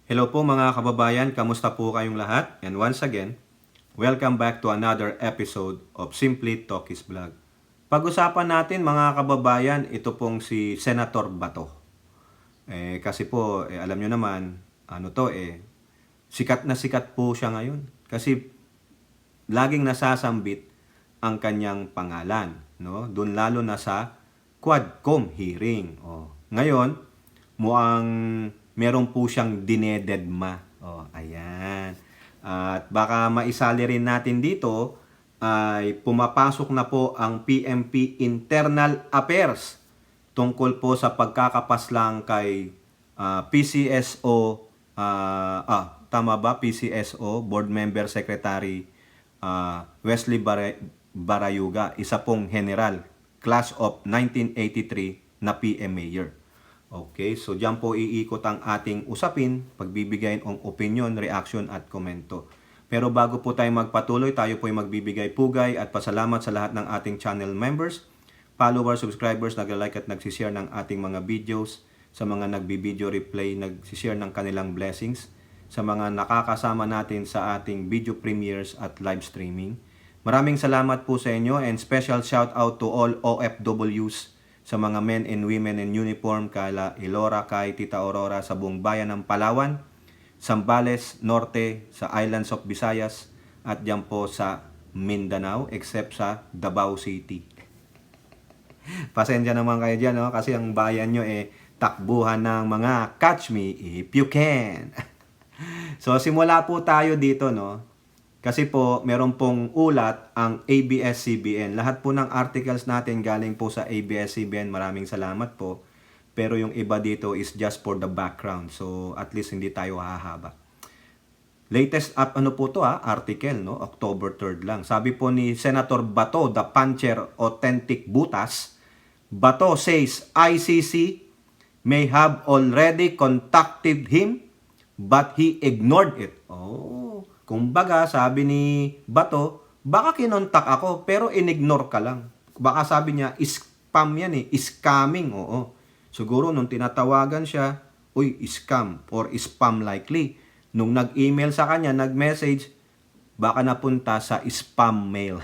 Hello po mga kababayan, kamusta po kayong lahat? And once again, welcome back to another episode of Simply Talkies Vlog. Pag-usapan natin mga kababayan, ito pong si Senator Bato. Kasi po, alam nyo naman, sikat na sikat po siya ngayon. Kasi laging nasasambit ang kanyang pangalan. No? Doon lalo na sa Quadcom hearing. Ngayon, mukhang meron po siyang dinededma. Ayan. At baka maisali rin natin dito ay pumapasok na po ang PMP Internal Affairs tungkol po sa pagkakapaslang kay PCSO, tama ba? PCSO, Board Member Secretary Wesley Barayuga, isa pong general, class of 1983 na PM Mayor. Okay, so diyan po iikot ang ating usapin, pagbibigay ng opinion, reaction at komento. Pero bago po tayo magpatuloy, tayo po ay magbibigay pugay at pasalamat sa lahat ng ating channel members, followers, subscribers, nag-like at nagsishare ng ating mga videos, sa mga nagbi-video replay, nagsishare ng kanilang blessings, sa mga nakakasama natin sa ating video premieres at live streaming. Maraming salamat po sa inyo and special shout out to all OFWs, sa mga men and women in uniform, kala Ilora, kay Tita Aurora, sa buong bayan ng Palawan, Zambales, Norte, sa Islands of Visayas, at diyan po sa Mindanao, except sa Davao City. Pasensya naman kayo dyan, no? Kasi ang bayan nyo takbuhan ng mga catch me if you can. So simula po tayo dito, no? Kasi po, meron pong ulat ang ABS-CBN. Lahat po ng articles natin galing po sa ABS-CBN. Maraming salamat po. Pero yung iba dito is just for the background. So, at least hindi tayo hahaba. Latest up, article, no? October 3rd lang. Sabi po ni Senator Bato, the puncher authentic butas, Bato says ICC may have already contacted him, but he ignored it. Kumbaga, sabi ni Bato, baka kinontak ako, pero inignore ka lang. Baka sabi niya, spam yan scamming, oo. Siguro nung tinatawagan siya, scam or spam likely. Nung nag-email sa kanya, nag-message, baka napunta sa spam mail.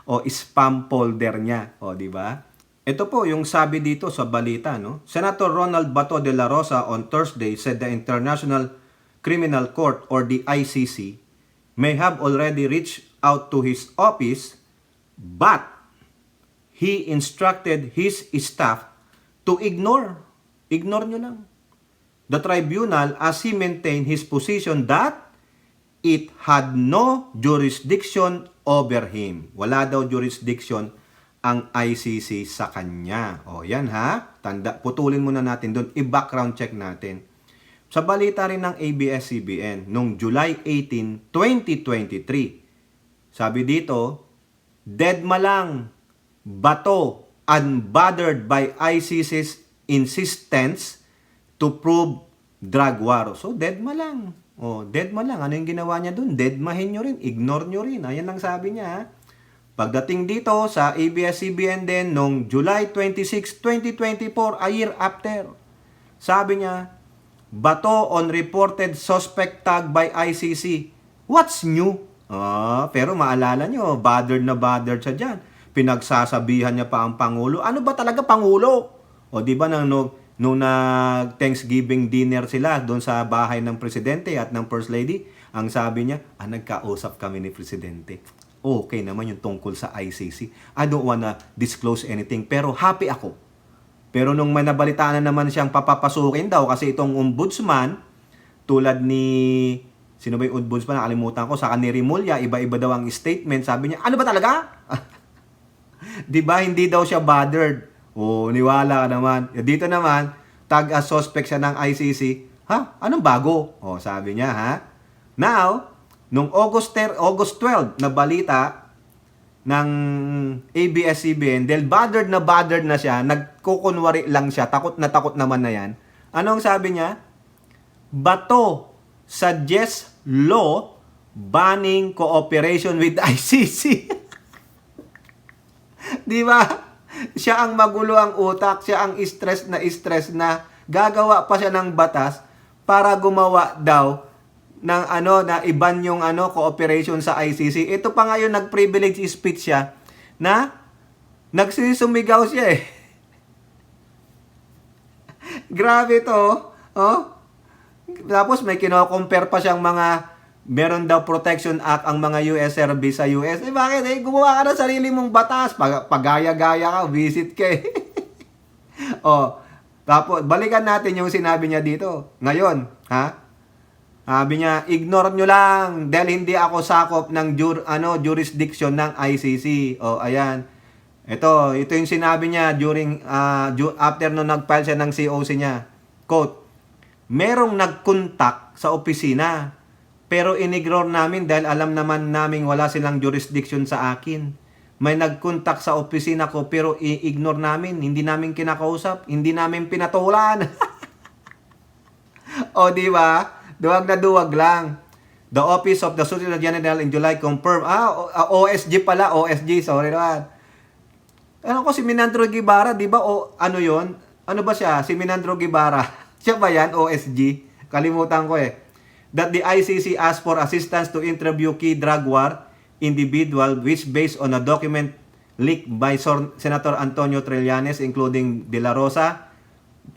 O spam folder niya, di ba? Ito po yung sabi dito sa balita, no? Senator Ronald Bato de la Rosa on Thursday said the International Criminal Court or the ICC may have already reached out to his office, but he instructed his staff to ignore nyo lang, the tribunal, as he maintained his position that it had no jurisdiction over him. Wala daw jurisdiction ang ICC sa kanya. Yan ha. Putulin muna natin doon. I-background check natin. Sa balita rin ng ABS-CBN, noong July 18, 2023, sabi dito, deadma lang, Bato, unbothered by ICC's insistence to prove drug war. So, deadma lang. Deadma lang. Ano yung ginawa niya dun? Deadmahin nyo rin. Ignore nyo rin. Ayan ang sabi niya. Pagdating dito sa ABS-CBN din, noong July 26, 2024, a year after, sabi niya, Bato on reported suspect tag by ICC. What's new? Pero maalala nyo, bothered siya dyan. Pinagsasabihan niya pa ang Pangulo. Ano ba talaga Pangulo? Di ba nung nag-Thanksgiving dinner sila doon sa bahay ng Presidente at ng First Lady, ang sabi niya, nagkausap kami ni Presidente. Okay naman yung tungkol sa ICC. I don't wanna disclose anything, pero happy ako. Pero nung may nabalitaan na naman siyang papapasukin daw kasi itong ombudsman, tulad ni, sino ba yung ombudsman? Nakalimutan ko, sa ni Rimulya, iba-iba daw ang statement. Sabi niya, ano ba talaga? Diba, hindi daw siya bothered. Niwala ka naman. Dito naman, tag-suspect siya ng ICC. Anong bago? Sabi niya, Now, nung August 12 na balita ng ABS-CBN, dahil bothered na siya, nagkukunwari lang siya, takot naman na yan. Anong sabi niya? Bato suggests law banning cooperation with ICC. Di ba? Siya ang magulo ang utak, siya ang stress na gagawa pa siya ng batas para gumawa daw ng na iban yung cooperation sa ICC. Ito pa ngayon nag-privilege speech siya na nagsisumigaw siya eh. Grabe to, oh. Tapos may kino-compare pa siyang meron daw Protection Act ang mga US service sa US. Bakit? Gumawa ka ng sarili mong batas. Pagaya-gaya ka, visit ka eh. Oh, tapos balikan natin yung sinabi niya dito. Ngayon, ha? Sabi niya, ignore nyo lang dahil hindi ako sakop ng jurisdiction ng ICC. O, ayan. Ito yung sinabi niya after nung nag-file siya ng COC niya. Quote, merong nag-contact sa opisina, pero inignore namin dahil alam naman naming wala silang jurisdiction sa akin. May nag-contact sa opisina ko, pero i-ignore namin. Hindi namin kinakausap. Hindi namin pinatulan. O, di ba? Duwag na duwag lang. The Office of the Solicitor General in July confirmed. OSG pala. OSG. Sorry naman. Ano ko si Minandro Guevara, di ba? O ano yon? Ano ba siya? Si Minandro Guevara. Siya ba yan? OSG? Kalimutan ko eh. That the ICC asked for assistance to interview key drug war individual which based on a document leaked by Senator Antonio Trillanes including De La Rosa,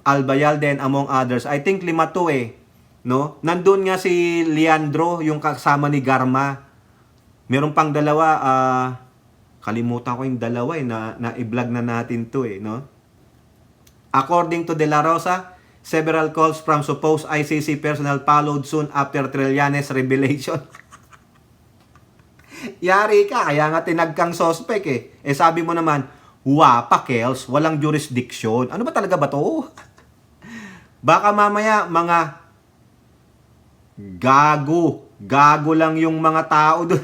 Albayalde and among others. I think 5 to eh. No? Nandun nga si Leandro, yung kasama ni Garma. Meron pang dalawa, kalimutan ko yung dalawa eh, na i-vlog na natin to eh, no? According to De La Rosa, several calls from supposed ICC personnel followed soon after Trillanes revelation. Yari ka, kaya nga tinagkang suspect eh. Eh sabi mo naman, wapa Kels, walang jurisdiction. Ano ba talaga ba to? Baka mamaya mga gago lang yung mga tao doon.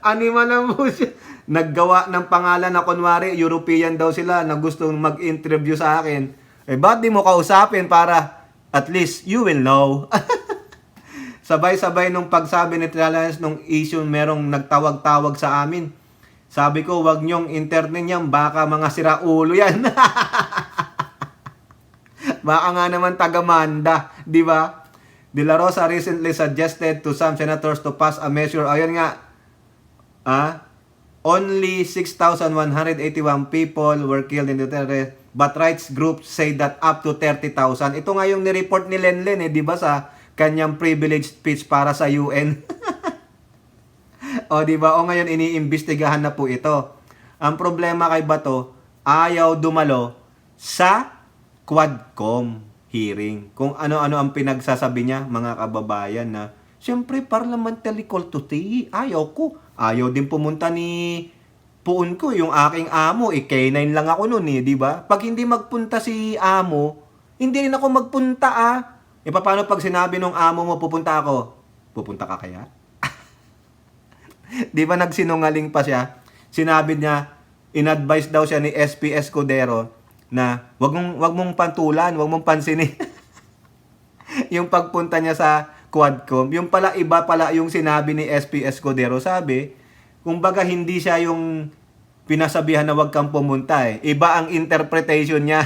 Anima na mo siya. Naggawa ng pangalan na kunwari, European daw sila na gustong mag-interview sa akin. Eh, ba't di mo kausapin para at least you will know? Sabay-sabay nung pagsabi ni Trillanes nung issue, merong nagtawag-tawag sa amin. Sabi ko, wag nyong internet yan, baka mga siraulo yan. Baka nga naman taga-manda, di ba? De La Rosa recently suggested to some senators to pass a measure. Ayun nga, only 6,181 people were killed in the terror, but rights groups say that up to 30,000. Ito nga yung nireport ni Lenlen eh, di ba, sa kanyang privileged speech para sa UN. O di ba? O ngayon iniimbestigahan na po ito. Ang problema kay Bato, ayaw dumalo sa Quadcom hearing. Kung ano-ano ang pinagsasabi niya, mga kababayan, na siyempre parliamentary call to tea. Ayaw ko. Ayaw din pumunta ni puon ko, yung aking amo. K9 lang ako noon eh, di ba? Pag hindi magpunta si amo, hindi rin ako magpunta E paano pag sinabi nung amo mo, pupunta ako? Pupunta ka kaya? Di ba nagsinungaling pa siya? Sinabi niya, in-advise daw siya ni SP Escudero na wag mong pantulan, wag mong pansinin. Yung pagpunta niya sa Quadcom, yung pala iba pala yung sinabi ni SP Escudero. Sabi, kumbaga hindi siya yung pinasabihan na wag kang pumunta eh. Iba ang interpretation niya.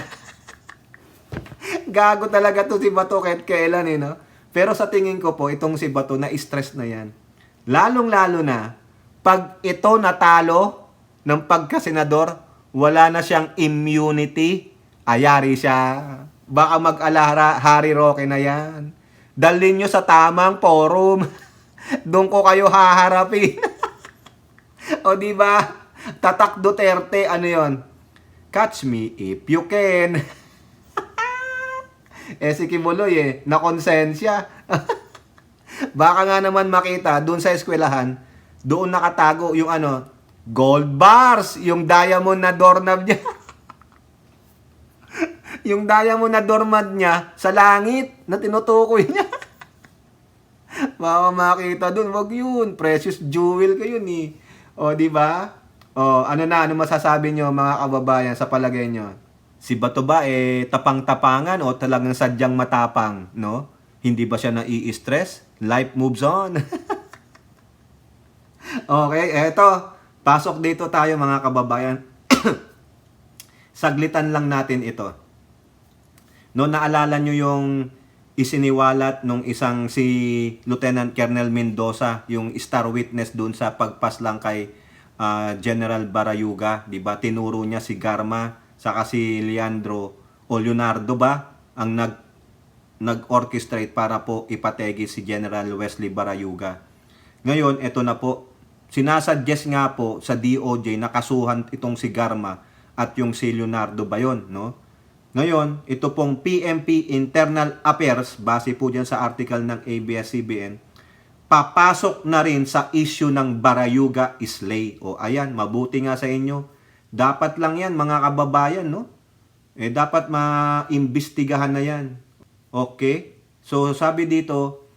Gago talaga to si Bato kahit kailan eh, no? Pero sa tingin ko po, itong si Bato na stress na yan. Lalong-lalo na, pag ito natalo ng pagkasenador, wala na siyang immunity, ayari siya. Baka mag-alahara, Harry Roque na yan. Dalhin nyo sa tamang forum. Doon ko kayo haharapin. O diba? Tatak Duterte, ano yon? Catch me if you can. Si Kibuloy na konsensya. Baka nga naman makita doon sa eskwelahan, doon nakatago yung gold bars, yung diamond na doorknob niya. Yung diamond na doorknob niya sa langit na tinutukoy niya. Baka makita doon, wag yun, precious jewel kayo ni. O di ba? O ano masasabi nyo mga kababayan sa palagay nyo? Si Bato ba tapang-tapangan o talagang sadyang matapang, no? Hindi ba siya nai-stress? Life moves on. Okay, eto. Pasok dito tayo mga kababayan. Saglitan lang natin ito. No, naalala nyo yung isiniwalat nung isang si Lieutenant Colonel Mendoza, yung star witness dun sa pagpaslang kay General Barayuga, 'di ba? Tinuro niya si Garma saka si Leandro o Leonardo ba ang nag-orchestrate para po ipategi si General Wesley Barayuga. Ngayon, eto na po. Sinasuggest nga po sa DOJ na kasuhan itong si Garma at yung si Leonardo ba yun, no? Ngayon, ito pong PNP Internal Affairs, base po dyan sa article ng ABS-CBN, papasok na rin sa issue ng Barayuga Islay. O ayan, mabuti nga sa inyo. Dapat lang yan, mga kababayan, no? Dapat maimbestigahan na yan. Okay? So, sabi dito,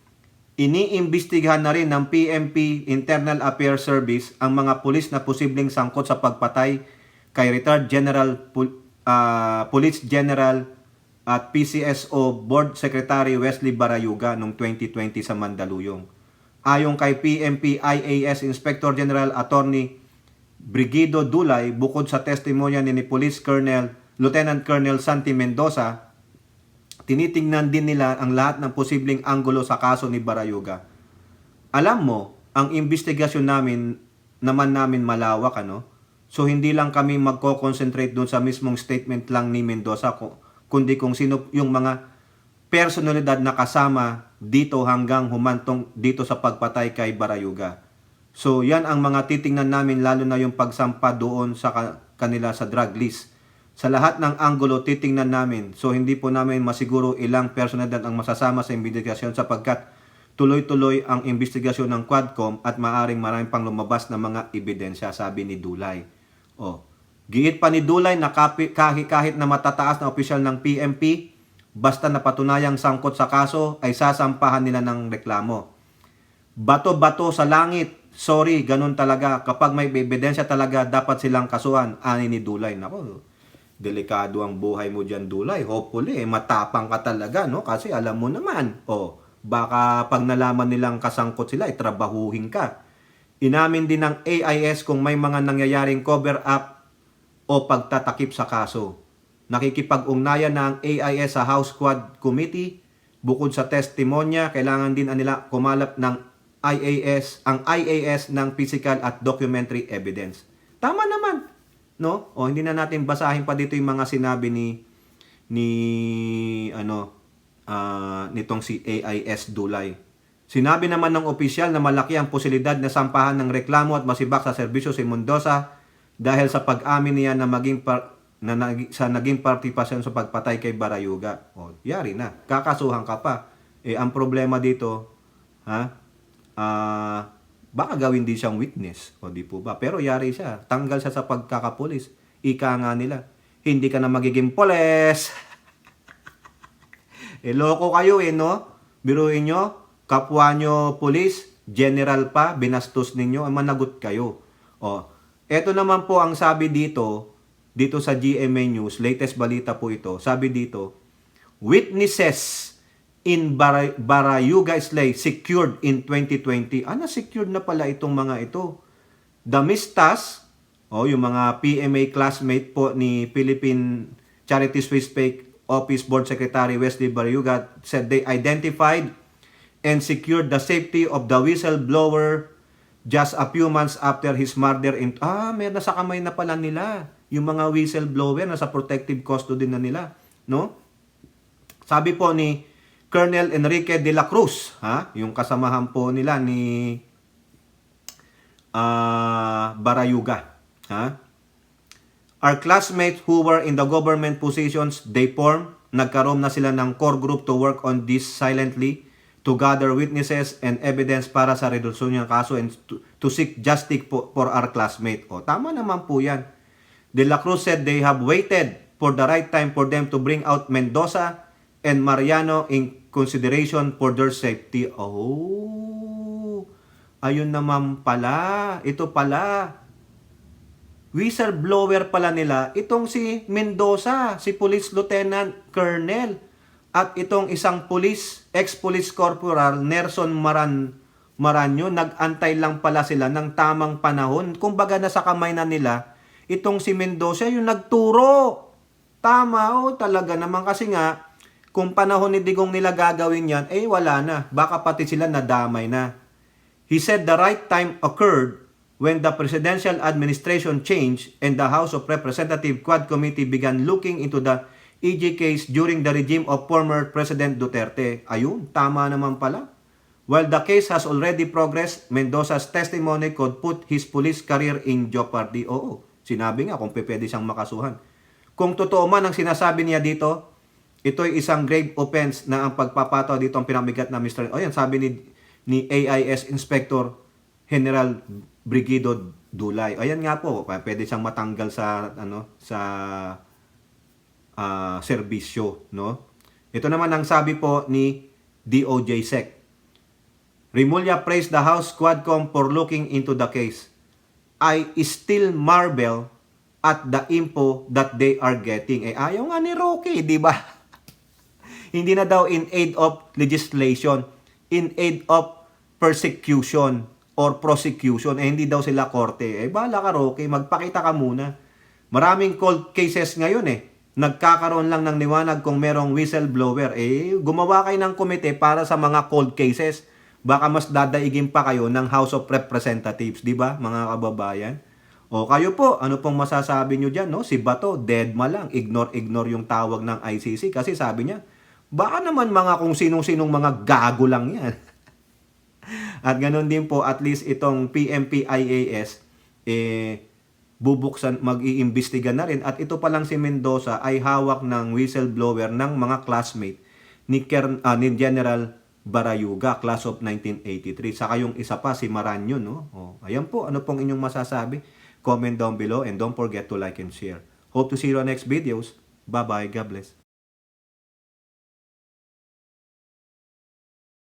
iniimbestigahan na rin ng PNP Internal Affairs Service ang mga pulis na posibleng sangkot sa pagpatay kay retired Police General at PCSO Board Secretary Wesley Barayuga noong 2020 sa Mandaluyong. Ayon kay PNP IAS Inspector General Attorney Brigido Dulay, bukod sa testimonya ni Police Colonel Lieutenant Colonel Santi Mendoza, tinitingnan din nila ang lahat ng posibleng anggulo sa kaso ni Barayuga. Alam mo, ang investigasyon namin malawak, ano? So hindi lang kami magko-concentrate doon sa mismong statement lang ni Mendoza, kundi kung sino yung mga personalidad na kasama dito hanggang humantong dito sa pagpatay kay Barayuga. So yan ang mga titingnan namin, lalo na yung pagsampa doon sa kanila sa drug list. Sa lahat ng anggulo titingnan namin. So hindi po namin masiguro ilang personalidad ang masasama sa investigasyon sapagkat tuloy-tuloy ang investigasyon ng Quadcom at maaring maraming pang lumabas na mga ebidensya, sabi ni Dulay. Giit pa ni Dulay na kahit na matataas na opisyal ng PNP, basta napatunayang sangkot sa kaso ay sasampahan nila ng reklamo. Bato-bato sa langit. Sorry, ganun talaga. Kapag may ebidensya talaga, dapat silang kasuhan, ani ni Dulay. Nako, delikado ang buhay mo dyan, Dulay. Hopefully, matapang ka talaga, no? Kasi alam mo naman, baka pag nalaman nilang kasangkot sila, trabahuhin ka. Inamin din ng AIS kung may mga nangyayaring cover-up o pagtatakip sa kaso. Nakikipag-ugnayan na ang AIS sa House Quad Committee. Bukod sa testimonya, kailangan din nila kumalap ng ang IAS ng physical at documentary evidence. Tama naman, no? Hindi na natin basahin pa dito yung mga sinabi nitong si AIS Dulay. Sinabi naman ng opisyal na malaki ang posibilidad na sampahan ng reklamo at masibak sa serbisyo si Mendoza dahil sa pag-amin niya na naging partisipasyon sa pagpatay kay Barayuga. Yari na. Kakasuhan ka pa. Ang problema dito, baka gawin din siyang witness. Di po ba? Pero yari siya. Tanggal siya sa pagkakapulis. Ika nga nila. Hindi ka na magiging polis. Loko kayo no? Biruin nyo. Kapwa nyo pulis, general pa, binastos ninyo, managot kayo. Eto naman po ang sabi dito sa GMA News, latest balita po ito, sabi dito, witnesses in Barayuga Islay secured in 2020. Na-secured na pala itong mga ito. Damistas, yung mga PMA classmate po ni Philippine Charity Swiss Office Board Secretary Wesley Barayuga said they identified and secured the safety of the whistleblower just a few months after his murder. May nasa kamay na pala nila yung mga whistleblower, nasa protective custody na nila, no? Sabi po ni Colonel Enrique de la Cruz, yung kasamahan po nila ni Barayuga, our classmates who were in the government positions they formed, nagkaroon na sila ng core group to work on this silently, to gather witnesses and evidence para sa resolusyon ng kaso and to seek justice for our classmate. Tama naman po yan. De la Cruz said they have waited for the right time for them to bring out Mendoza and Mariano in consideration for their safety. Ayun naman pala. Ito pala. Whistleblower pala nila. Itong si Mendoza, si Police Lieutenant Colonel. At itong isang ex-police corporal, Nerson Maranyo, nag-antay lang pala sila ng tamang panahon. Kumbaga nasa kamay na nila, itong si Mendoza yung nagturo. Tama, talaga naman kasi nga, Kung panahon ni Digong nila gagawin yan, wala na. Baka pati sila nadamay na. He said the right time occurred when the presidential administration changed and the House of Representatives Quad Committee began looking into the EJ case during the regime of former President Duterte. Ayun, tama naman pala. While the case has already progressed, Mendoza's testimony could put his police career in jeopardy. Oo, sinabi nga kung pwede siyang makasuhan. Kung totoo man ang sinasabi niya dito, ito'y isang grave offense na ang pagpapataw dito ang pinamigat na Mr. O yan, sabi ni AIS Inspector General Brigido Dulay. Ayan nga po, pwede siyang matanggal sa serbisyo, no? Ito naman ang sabi po ni DOJ Sec. Remulla praised the House Quadcom for looking into the case. I still marvel at the info that they are getting. Ayaw nga ni Roque, di ba? Hindi na daw in aid of legislation, in aid of persecution or prosecution. Hindi daw sila korte. Bahala ka, Roque, magpakita ka muna. Maraming cold cases ngayon Nagkakaroon lang ng liwanag kung merong whistleblower. Gumawa kayo ng komite para sa mga cold cases. Baka mas dadaigin pa kayo ng House of Representatives, di ba, mga kababayan? O kayo po, ano pong masasabi nyo dyan, no? Si Bato, deadma lang. Ignore yung tawag ng ICC kasi sabi niya, baka naman mga kung sinong-sinong mga gago lang yan. At ganun din po, at least itong PMP-IAS, bubuksan, mag-iimbestiga na rin. At ito pa lang si Mendoza ay hawak ng whistleblower ng mga classmate ni General Barayuga, class of 1983. Saka yung isa pa, si Maranyo, no? Ayan po, ano pong inyong masasabi? Comment down below and don't forget to like and share. Hope to see you on next videos. Bye-bye. God bless.